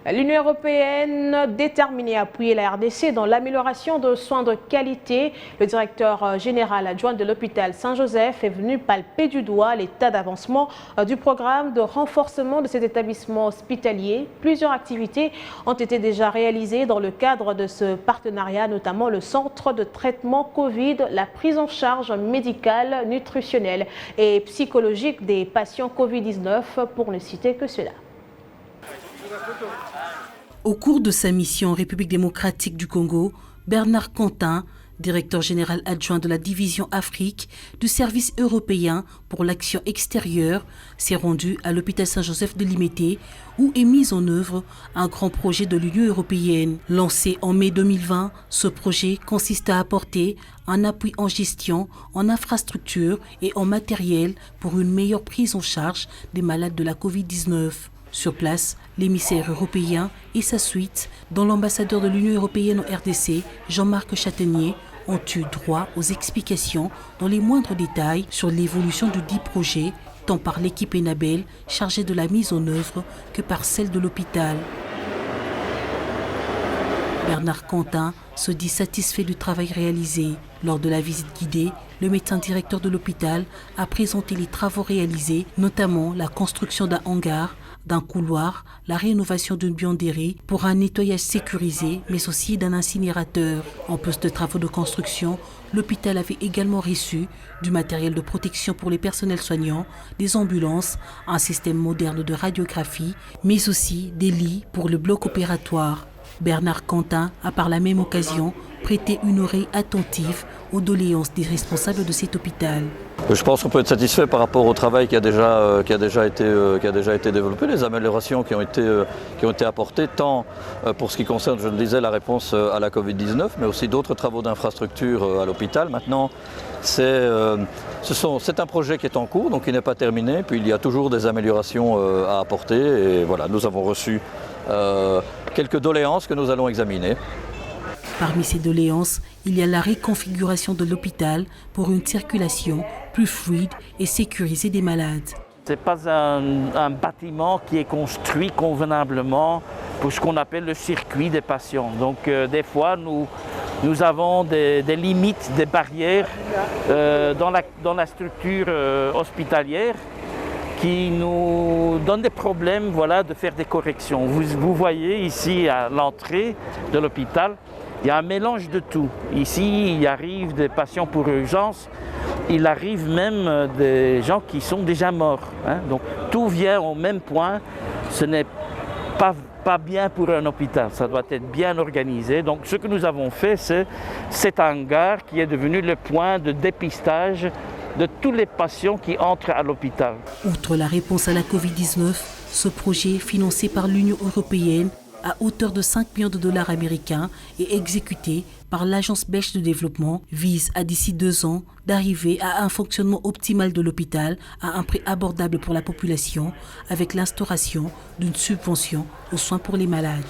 L'Union européenne déterminée à appuyer la RDC dans l'amélioration de soins de qualité. Le directeur général adjoint de l'hôpital Saint-Joseph est venu palper du doigt l'état d'avancement du programme de renforcement de cet établissement hospitalier. Plusieurs activités ont été déjà réalisées dans le cadre de ce partenariat, notamment le centre de traitement Covid, la prise en charge médicale, nutritionnelle et psychologique des patients Covid-19, pour ne citer que cela. Au cours de sa mission en République démocratique du Congo, Bernard Contin, directeur général adjoint de la division Afrique du service européen pour l'action extérieure, s'est rendu à l'hôpital Saint-Joseph de Limete où est mis en œuvre un grand projet de l'Union européenne. Lancé en mai 2020, ce projet consiste à apporter un appui en gestion, en infrastructure et en matériel pour une meilleure prise en charge des malades de la Covid-19. Sur place, l'émissaire européen et sa suite, dont l'ambassadeur de l'Union européenne au RDC, Jean-Marc Châtaignier, ont eu droit aux explications dans les moindres détails sur l'évolution du dit projet, tant par l'équipe Enabel chargée de la mise en œuvre que par celle de l'hôpital. Bernard Contin se dit satisfait du travail réalisé. Lors de la visite guidée, le médecin directeur de l'hôpital a présenté les travaux réalisés, notamment la construction d'un hangar, d'un couloir, la rénovation d'une buanderie pour un nettoyage sécurisé, mais aussi d'un incinérateur. En plus de travaux de construction, l'hôpital avait également reçu du matériel de protection pour les personnels soignants, des ambulances, un système moderne de radiographie, mais aussi des lits pour le bloc opératoire. Bernard Contin a par la même occasion prêté une oreille attentive aux doléances des responsables de cet hôpital. Je pense qu'on peut être satisfait par rapport au travail qui a déjà été développé, les améliorations qui ont été apportées, tant pour ce qui concerne, je le disais, la réponse à la Covid-19, mais aussi d'autres travaux d'infrastructure à l'hôpital. Maintenant, c'est un projet qui est en cours, donc qui n'est pas terminé, puis il y a toujours des améliorations à apporter, et voilà, nous avons reçu quelques doléances que nous allons examiner. Parmi ces doléances, il y a la reconfiguration de l'hôpital pour une circulation plus fluide et sécurisée des malades. Ce n'est pas un bâtiment qui est construit convenablement pour ce qu'on appelle le circuit des patients. Donc des fois, nous avons des limites, des barrières dans la structure hospitalière qui nous donnent des problèmes, voilà, de faire des corrections. Vous voyez ici à l'entrée de l'hôpital, il y a un mélange de tout. Ici, il arrive des patients pour urgence, il arrive même des gens qui sont déjà morts. Donc tout vient au même point. Ce n'est pas bien pour un hôpital, ça doit être bien organisé. Donc ce que nous avons fait, c'est cet hangar qui est devenu le point de dépistage de tous les patients qui entrent à l'hôpital. Outre la réponse à la Covid-19, ce projet, financé par l'Union européenne à hauteur de 5 millions de dollars américains et exécuté par l'Agence belge de développement, vise à d'ici 2 ans d'arriver à un fonctionnement optimal de l'hôpital à un prix abordable pour la population avec l'instauration d'une subvention aux soins pour les malades.